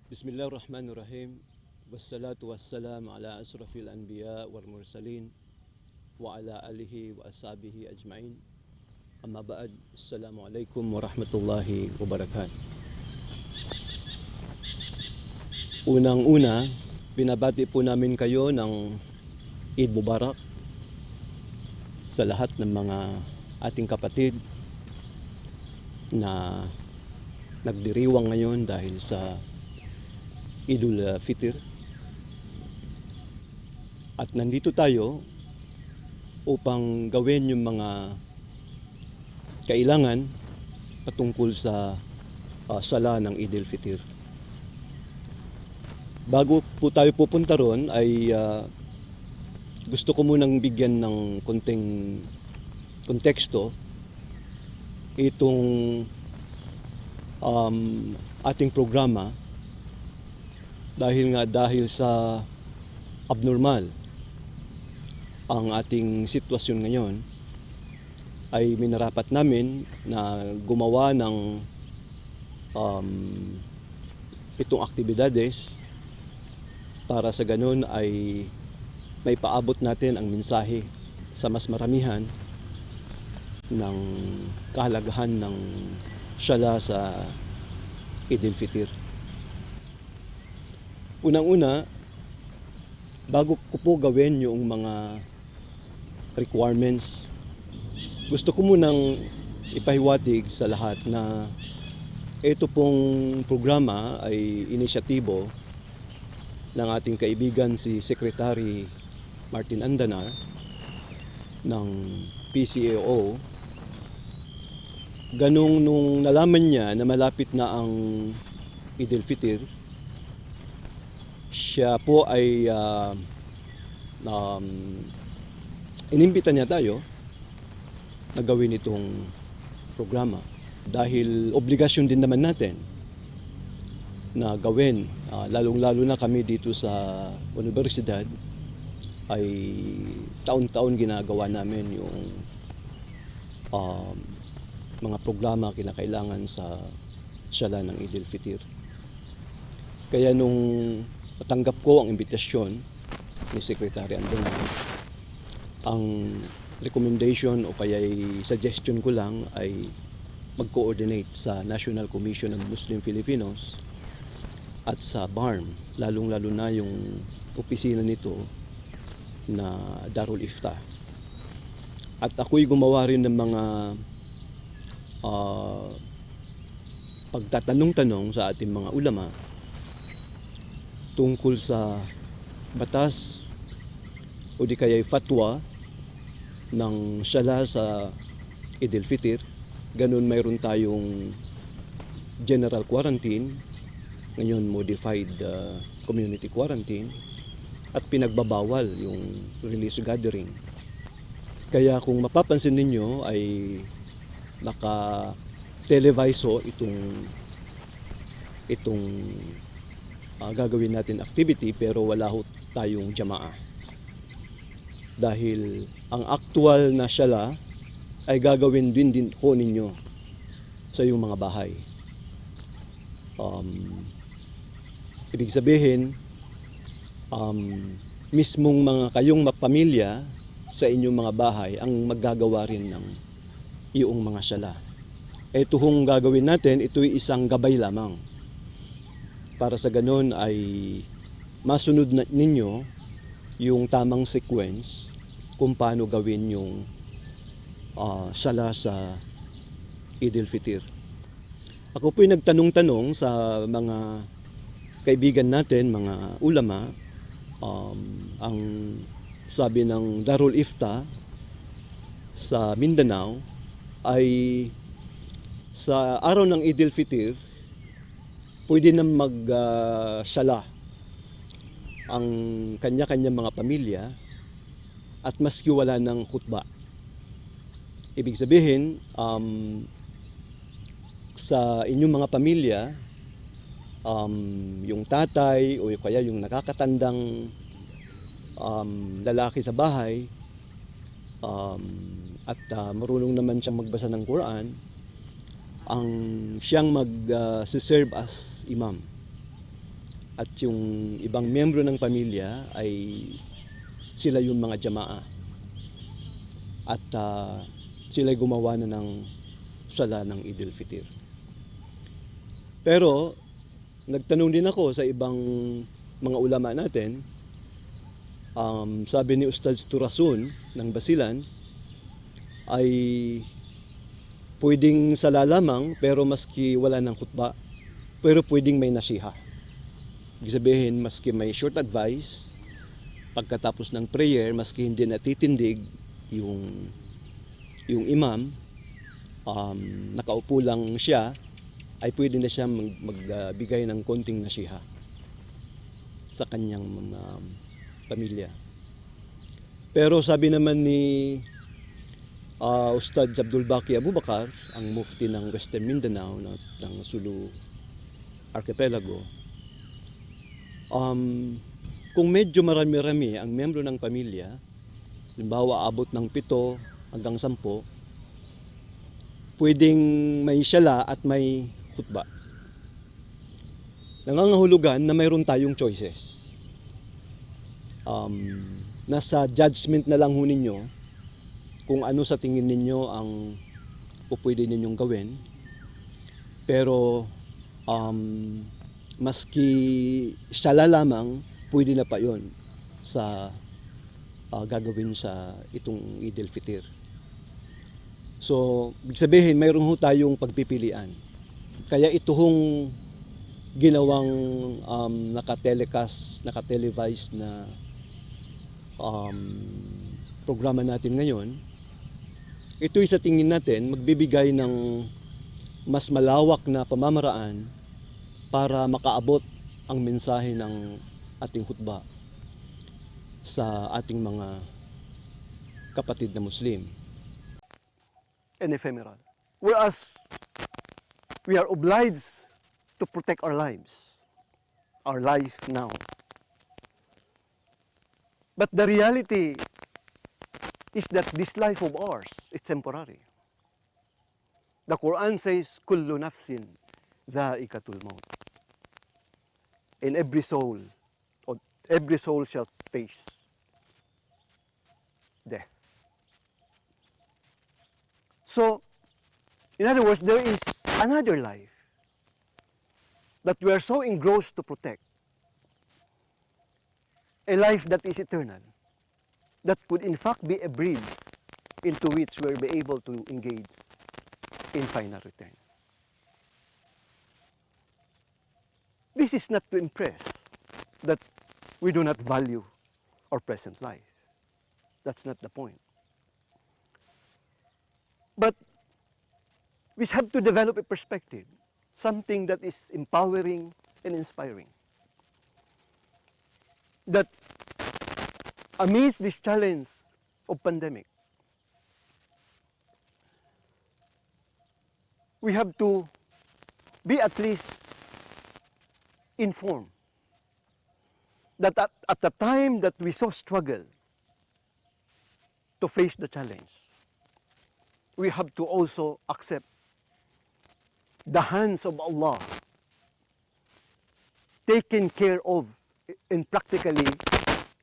Bismillahirrahmanirrahim. Wassalatu wassalamu ala asrafil anbiya wal mursalin wa ala alihi wa ashabihi ajma'in. Amma ba'd. Assalamualaikum warahmatullahi wabarakatuh. Unang-una, binabati po namin kayo ng Eid Mubarak sa lahat ng mga ating kapatid na nagdiriwang ngayon dahil sa Eidil Fitri. At nandito tayo upang gawin yung mga kailangan patungkol sa sala ng Eidil Fitri. Bago po tayo pupunta ron ay gusto ko munang bigyan ng konting konteksto itong ating programa dahil sa abnormal ang ating sitwasyon ngayon ay minarapat namin na gumawa ng itong aktibidades para sa ganun ay may paabot natin ang mensahe sa mas maramihan ng kahalagahan ng sala sa Eidil Fitri. Unang-una, bago ko po gawin yung mga requirements, gusto ko munang ipahiwatig sa lahat na ito pong programa ay inisyatibo ng ating kaibigan si Secretary Martin Andanar ng PCAO. Ganong nung nalaman niya na malapit na ang Eidil Fitri, siya po ay inimbita niya tayo na gawin itong programa dahil obligasyon din naman natin na gawin, lalong-lalo na kami dito sa universidad ay taon-taon ginagawa namin yung mga programa kinakailangan sa sala ng Eidil Fitri. Kaya nung natanggap ko ang imbitasyon ni Secretary Andanar, ang recommendation o kaya suggestion ko lang ay mag-coordinate sa National Commission of Muslim Filipinos at sa BARM, lalong-lalo na yung opisina nito na Darul Ifta. At ako'y gumawa rin ng mga pagtatanong-tanong sa ating mga ulama tungkol sa batas o di kaya fatwa ng sala sa Eidil Fitri. Ganun mayroon tayong general quarantine, ngayon modified community quarantine, at pinagbabawal yung religious gathering. Kaya kung mapapansin ninyo ay naka-televiso itong gagawin natin activity, pero wala ho tayong jamaa. Dahil ang actual na sala ay gagawin din ho ninyo sa iyong mga bahay. Ibig sabihin, mismong mga kayong pamilya sa inyong mga bahay ang maggagawa rin ng iyong mga sala. Ito hong gagawin natin, ito'y isang gabay lamang. Para sa ganun ay masunod na ninyo yung tamang sequence kung paano gawin yung sala sa Eidil Fitri. Ako po'y nagtanong-tanong sa mga kaibigan natin, mga ulama. Ang sabi ng Darul Ifta sa Mindanao ay sa araw ng Eidil Fitri, pwede na magsala ang kanya-kanya mga pamilya at maski wala ng khutba. Ibig sabihin, sa inyong mga pamilya, yung tatay o kaya yung nakakatandang lalaki sa bahay at marunong naman siyang magbasa ng Quran, ang siyang mag-serve as imam. at yung ibang miyembro ng pamilya ay sila yung mga jamaa at sila gumawa na ng sala ng Eidil Fitri. Pero nagtanong din ako sa ibang mga ulama natin, sabi ni Ustad Turasun ng Basilan ay pwedeng sala lamang pero maski wala ng khutba, pero pwedeng may nasiha. Ibig sabihin, maski may short advice, pagkatapos ng prayer, maski hindi natitindig yung imam, nakaupo lang siya, ay pwede na siya magbigay ng konting nasiha sa kanyang mga pamilya. Pero sabi naman ni Ustad Abdul Baki Abubakar, ang mufti ng Western Mindanao ng Sulu Archipelago, kung medyo marami-rami ang membro ng pamilya, halimbawa abot ng 7 hanggang 10, pwedeng may sala at may khutba. Nangangahulugan na mayroon tayong choices. Nasa judgment na lang ho ninyo kung ano sa tingin ninyo ang pwede ninyong gawin. Pero maski sala lamang, pwede na pa yon sa gagawin sa itong Eidil Fitri. So, ibig sabihin, mayroon ho tayong pagpipilian. Kaya ito hong ginawang nakatelevise na programa natin ngayon, ito'y sa tingin natin magbibigay ng mas malawak na pamamaraan para makaabot ang mensahe ng ating khutba sa ating mga kapatid na Muslim. And ephemeral. Whereas we are obliged to protect our lives, our life now. But the reality is that this life of ours is temporary. The Quran says, "Kullu nafsin dha'iqatul maut." And every soul shall taste death. So, in other words, there is another life that we are so engrossed to protect. A life that is eternal, that could in fact be a bridge into which we will be able to engage in final return. This is not to impress that we do not value our present life. That's not the point. But we have to develop a perspective, something that is empowering and inspiring. That amidst this challenge of pandemic, we have to be at least informed that at the time that we so struggle to face the challenge, we have to also accept the hands of Allah taking care of and practically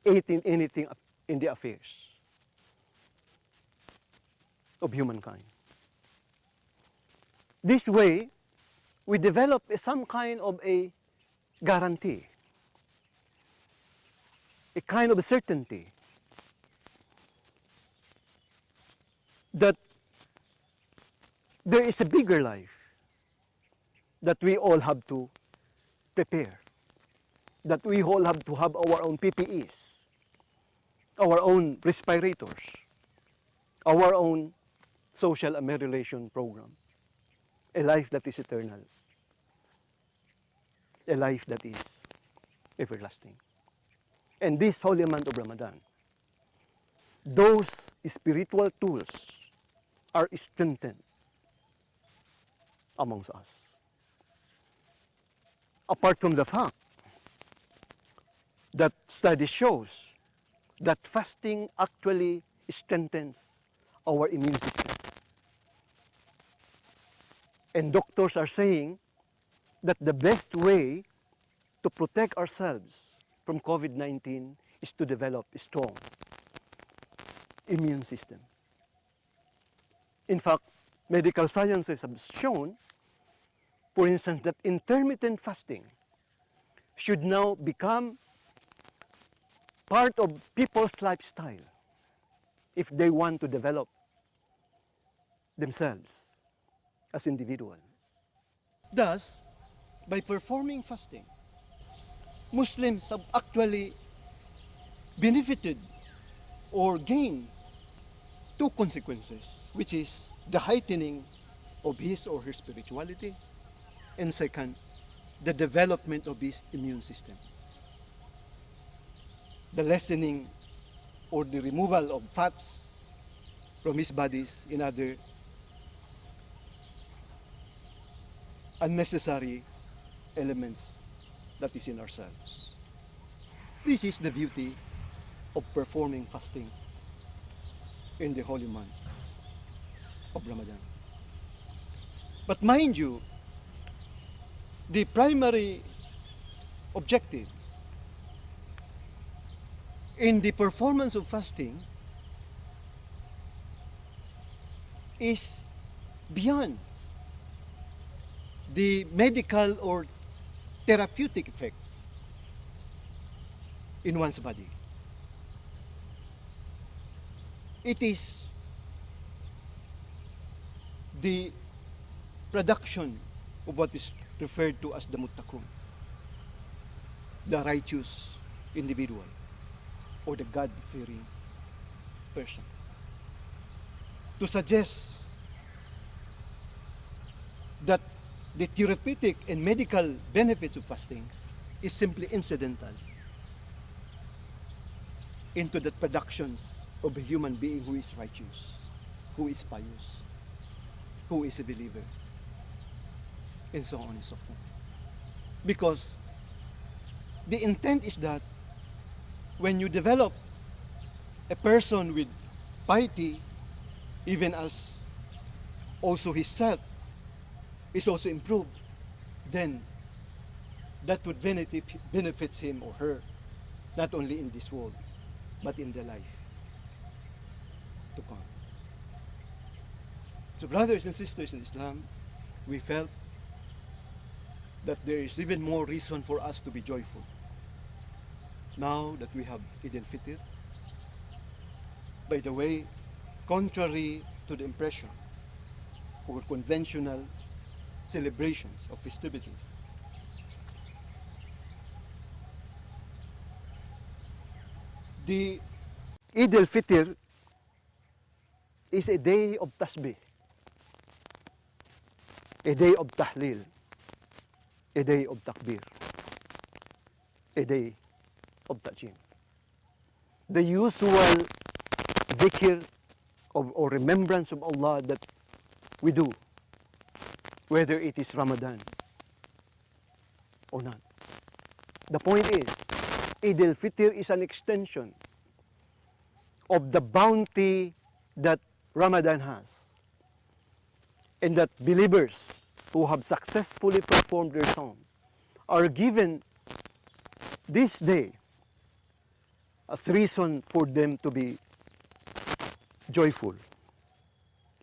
aiding anything in the affairs of humankind. This way, we develop some kind of a guarantee, a kind of certainty that there is a bigger life that we all have to prepare, that we all have to have our own PPEs, our own respirators, our own social amelioration program, a life that is eternal, a life that is everlasting. And this holy month of Ramadan, those spiritual tools are strengthened amongst us. Apart from the fact that study shows that fasting actually strengthens our immune system. And doctors are saying that the best way to protect ourselves from COVID-19 is to develop a strong immune system. In fact, medical sciences have shown, for instance, that intermittent fasting should now become part of people's lifestyle if they want to develop themselves as individuals. Thus, by performing fasting, Muslims have actually benefited or gained two consequences, which is the heightening of his or her spirituality, and second, the development of his immune system. The lessening or the removal of fats from his bodies in other unnecessary elements that is in ourselves. This is the beauty of performing fasting in the holy month of Ramadan. But mind you, the primary objective in the performance of fasting is beyond the medical or therapeutic effect in one's body. It is the production of what is referred to as the muttaqun, the righteous individual, or the God-fearing person. To suggest that the therapeutic and medical benefits of fasting is simply incidental into the production of a human being who is righteous, who is pious, who is a believer, and so on and so forth. Because the intent is that when you develop a person with piety, even as also his self is also improved, then that would benefit him or her, not only in this world, but in the life to come. So brothers and sisters in Islam, we felt that there is even more reason for us to be joyful. Now that we have Eidil Fitri, by the way, contrary to the impression or conventional celebrations of festivity, the Eidil Fitri is a day of tasbih, a day of tahleel, a day of takbir, a day of ta'jim. The usual dhikr or remembrance of Allah that we do, whether it is Ramadan or not. The point is, Eidil Fitri is an extension of the bounty that Ramadan has, and that believers who have successfully performed their sawm are given this day as reason for them to be joyful,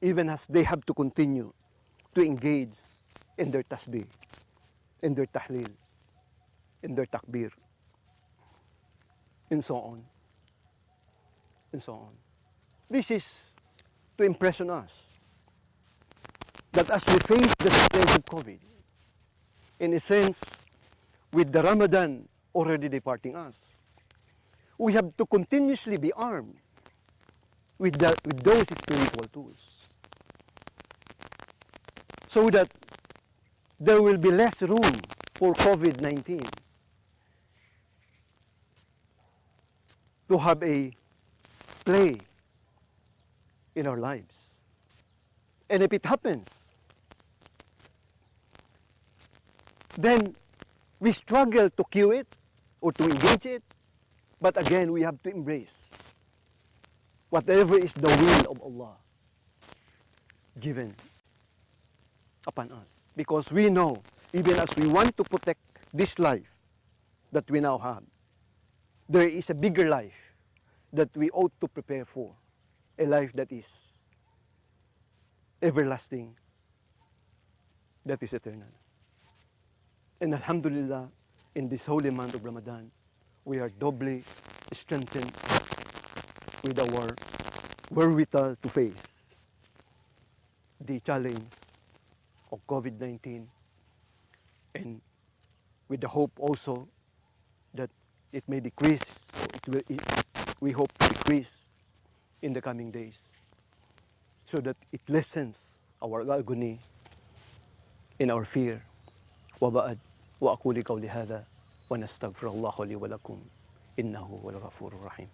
even as they have to continue to engage in their tasbih, in their tahleel, in their takbir, and so on, and so on. This is to impression us that as we face the stage of COVID, in a sense, with the Ramadan already departing us, we have to continuously be armed with those spiritual tools, so that there will be less room for COVID-19 to have a play in our lives. And if it happens, then we struggle to cue it or to engage it, but again we have to embrace whatever is the will of Allah given upon us. Because we know, even as we want to protect this life, that we now have, there is a bigger life that we ought to prepare for, a life that is everlasting, that is eternal. And Alhamdulillah, in this holy month of Ramadan, we are doubly strengthened with our wherewithal to face the challenge of COVID-19, and with the hope also that it may decrease, or we hope to decrease in the coming days, so that it lessens our agony and our fear. وبعد وأقول قولي هذا ونستغفر الله لي ولكم إنه هو الغفور الرحيم.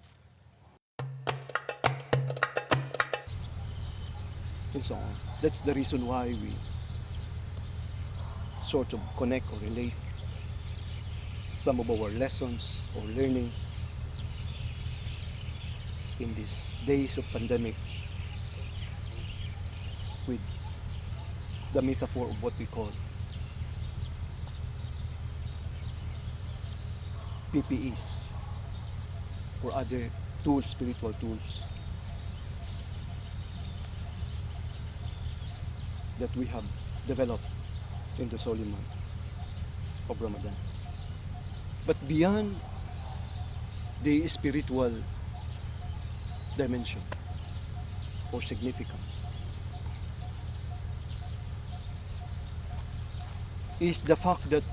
And so on. That's the reason why we sort of connect or relate some of our lessons or learning in these days of pandemic with the metaphor of what we call PPEs or other tools, spiritual tools that we have developed in the holy month of Ramadan. But beyond the spiritual dimension or significance is the fact that,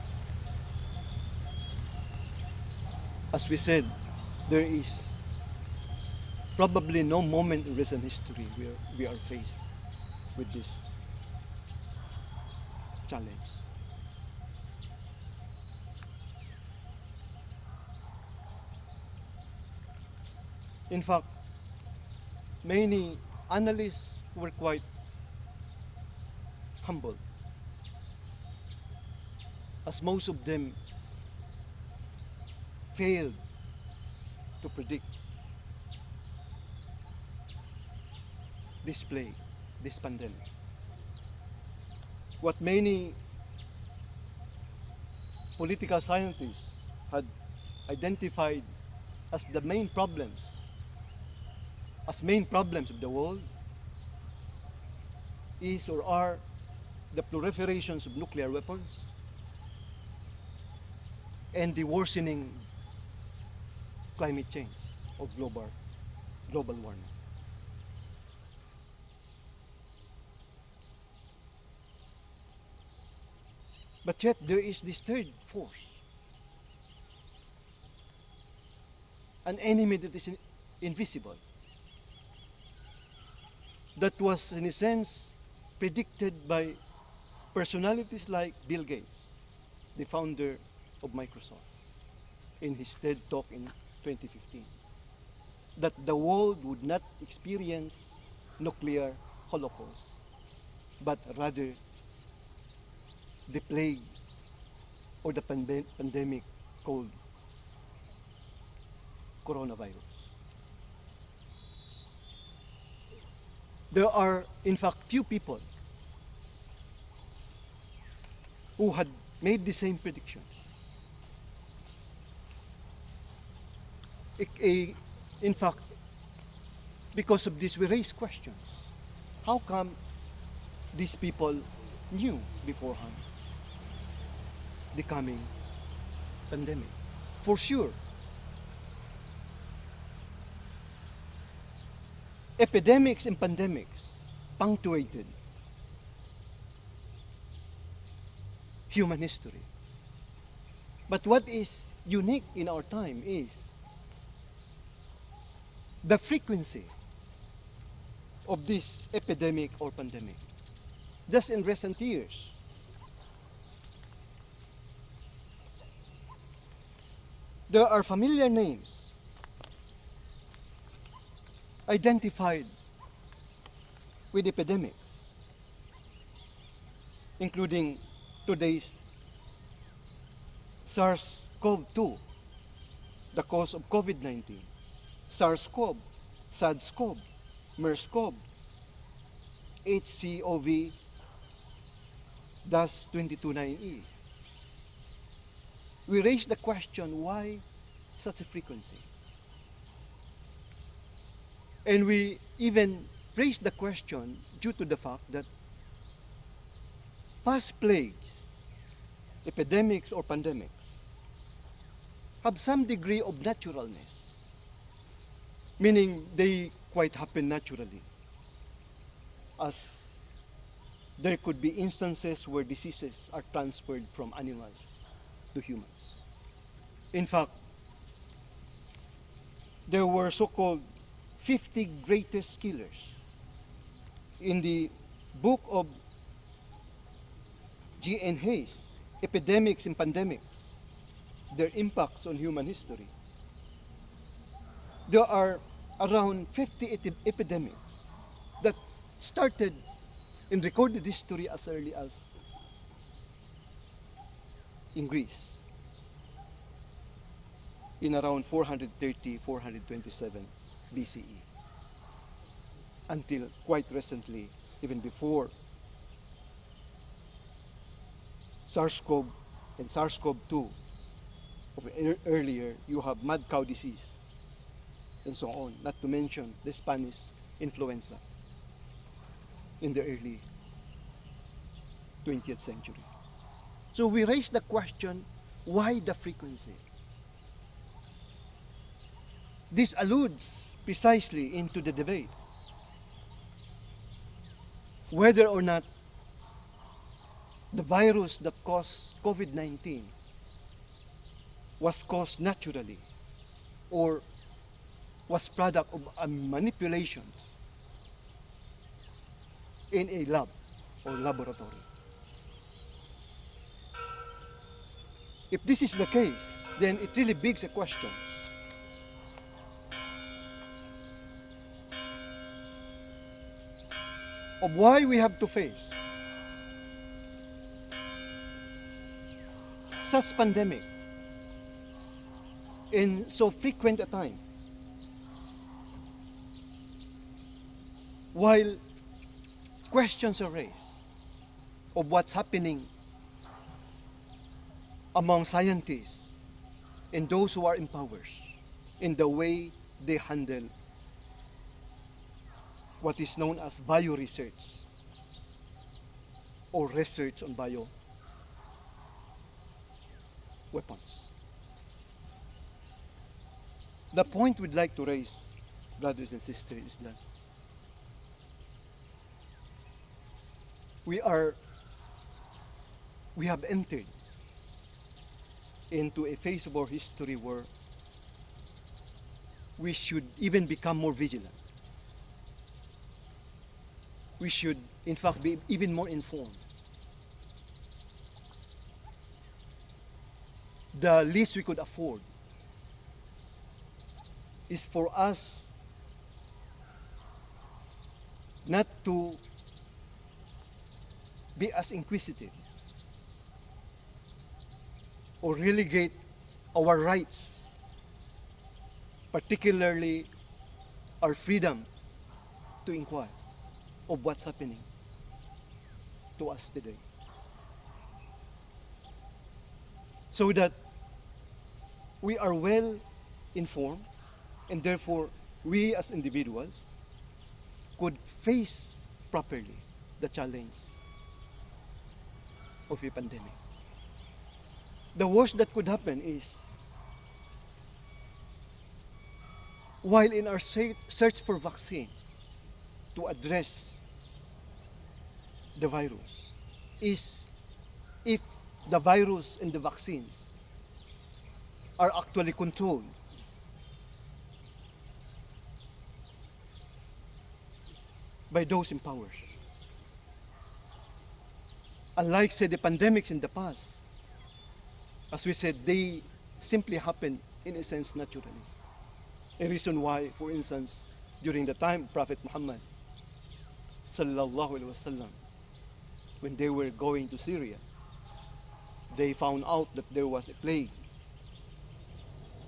as we said, there is probably no moment in recent history where we are faced with this challenge. In fact, many analysts were quite humble, as most of them failed to predict this plague, this pandemic. What many political scientists had identified as the main problems, of the world, is or are the proliferations of nuclear weapons and the worsening climate change or global warming. But yet there is this third force, an enemy that is invisible, that was in a sense predicted by personalities like Bill Gates, the founder of Microsoft, in his TED Talk in 2015, that the world would not experience nuclear holocaust, but rather the plague or the pandemic called coronavirus. There are, in fact, few people who had made the same predictions. In fact, because of this, we raise questions. How come these people knew beforehand the coming pandemic? For sure, epidemics and pandemics punctuated human history. But what is unique in our time is the frequency of this epidemic or pandemic. Just in recent years, there are familiar names identified with epidemics, including today's SARS-CoV-2, the cause of COVID-19, SARS-CoV, SARS-CoV, MERS-CoV, HCOV-229E, we raise the question, why such a frequency? And we even raise the question due to the fact that past plagues, epidemics or pandemics, have some degree of naturalness, meaning they quite happen naturally, as there could be instances where diseases are transferred from animals to humans. In fact, there were so-called 50 greatest killers in the book of G.N. Hayes, Epidemics and Pandemics, Their Impacts on Human History. There are around 50 epidemics that started in recorded history as early as in Greece in around 430, 427 BCE until quite recently, even before SARS-CoV and SARS-CoV-2, earlier you have mad cow disease and so on, not to mention the Spanish influenza in the early 20th century. So we raise the question, why the frequency? This alludes precisely into the debate whether or not the virus that caused COVID-19 was caused naturally or was product of a manipulation in a lab or laboratory. If this is the case, then it really begs a question. Of why we have to face such pandemic in so frequent a time, while questions are raised of what's happening among scientists and those who are in power in the way they handle what is known as bioresearch or research on bio weapons. The point we'd like to raise, brothers and sisters, is that we have entered into a phase of our history where we should even become more vigilant. We should, in fact, be even more informed. The least we could afford is for us not to be as inquisitive or relegate our rights, particularly our freedom to inquire of what's happening to us today, so that we are well informed and therefore we as individuals could face properly the challenge of a pandemic. The worst that could happen is, while in our search for vaccine to address the virus, is if the virus and the vaccines are actually controlled by those in power. Unlike, say, the pandemics in the past, as we said, they simply happen in a sense naturally. A reason why, for instance, during the time of Prophet Muhammad sallallahu alaihi wasallam, when they were going to Syria, they found out that there was a plague.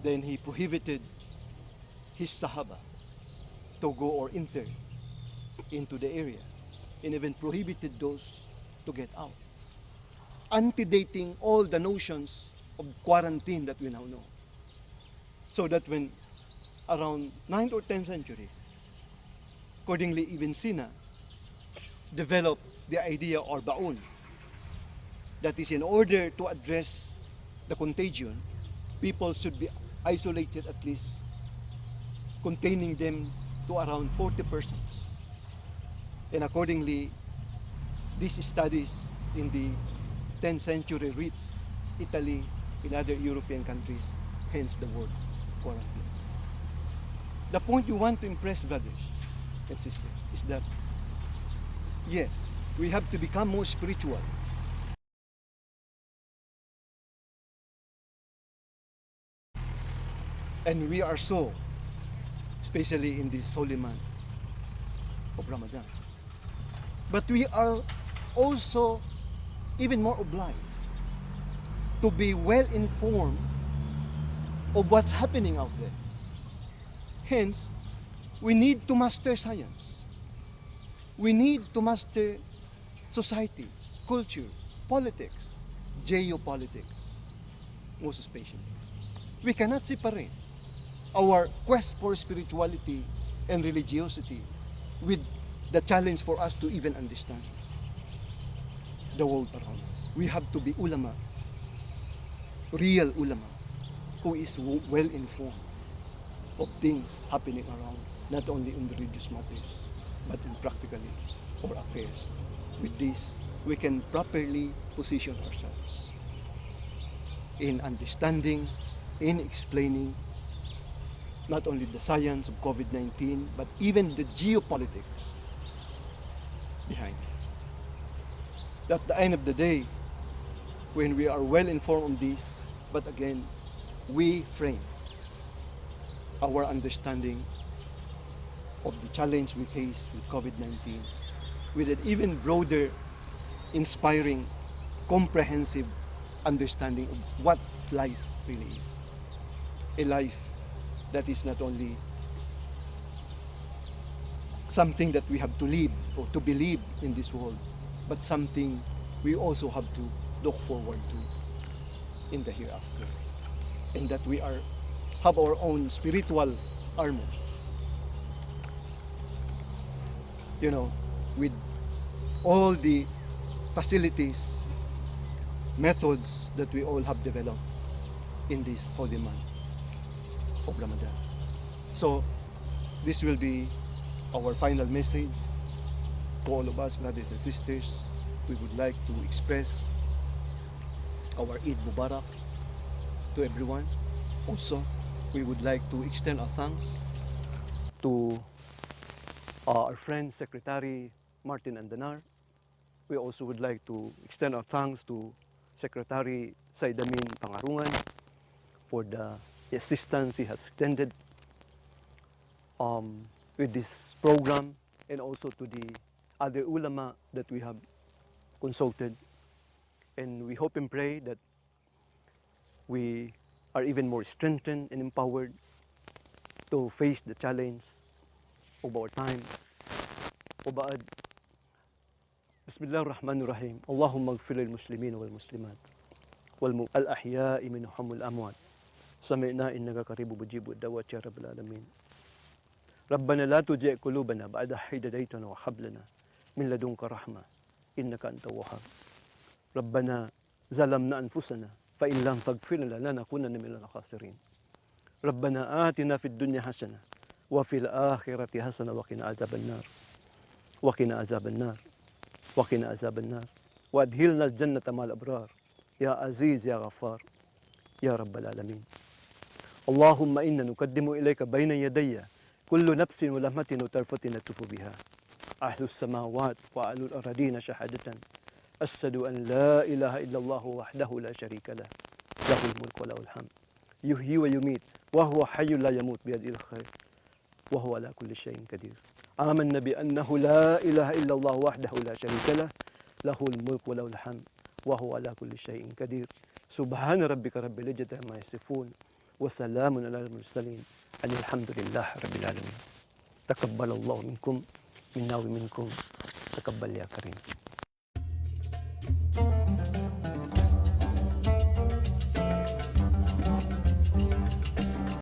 Then he prohibited his Sahaba to go or enter into the area, and even prohibited those to get out, antedating all the notions of quarantine that we now know. So that when around 9th or 10th century, accordingly even Sina developed the idea or baon, that is in order to address the contagion, people should be isolated at least containing them to around 40 persons. And accordingly, these studies in the 10th century reached Italy, in other European countries, hence the word quarantine. The point you want to impress, brothers and sisters, is that yes, we have to become more spiritual. And we are so, especially in this holy month of Ramadan. But we are also even more obliged to be well informed of what's happening out there. Hence, we need to master science. We need to master society, culture, politics, geopolitics, most especially. We cannot separate our quest for spirituality and religiosity with the challenge for us to even understand the world around us. We have to be ulama, real ulama, who is well informed of things happening around, not only in the religious matters, but in practically our affairs. With this, we can properly position ourselves in understanding, in explaining not only the science of COVID-19, but even the geopolitics behind it. At the end of the day, when we are well informed on this, but again, we frame our understanding of the challenge we face with COVID-19 with an even broader, inspiring, comprehensive understanding of what life really is. A life that is not only something that we have to live or to believe in this world, but something we also have to look forward to in the hereafter. And that we have our own spiritual armor. You know, with all the facilities, methods that we all have developed in this holy month of Ramadan. So, this will be our final message to all of us, brothers and sisters. We would like to express our Eid Mubarak to everyone. Also, we would like to extend our thanks to our friend Secretary Martin Andanar. We also would like to extend our thanks to Secretary Saidamin Pangarungan for the assistance he has extended with this program, and also to the other ulama that we have consulted. And we hope and pray that we are even more strengthened and empowered to face the challenge of our time. وبعد بسم الله الرحمن الرحيم اللهم اغفر للمسلمين والمسلمات والأحياء منهم الأموات سمعنا إنك قريب مجيب الدعوات يا رب العالمين ربنا لا تزغ قلوبنا بعد إذ هديتنا وهب لنا من لدنك رحمة إنك أنت الوهاب ربنا ظلمنا أنفسنا فإن لم تغفر لنا لنكونن من الخاسرين ربنا آتنا في الدنيا حسنة وفي الآخرة حسنة وقنا عذاب النار وقنا عذاب النار وقنا عذاب النار وأدخلنا الجنة مع الأبرار يا عزيز يا غفار يا رب العالمين اللهم إنا نقدم إليك بين يدي كل نفس ولمة وطرفة نطوف بها أهل السماوات وأهل الأراضين شهادة أشهد أن لا إله إلا الله وحده لا شريك له له الملك وله الحمد يحيي ويميت وهو حي لا يموت بيده الخير وهو على كل شيء قدير آمنا بأنه لا إله إلا الله وحده لا شريك له له الملك وله الحمد وهو على كل شيء قدير سبحان ربك رب العزة عما يصفون وسلام على المرسلين أن الحمد لله رب العالمين تقبل الله منكم منا ومنكم تقبل يا كريم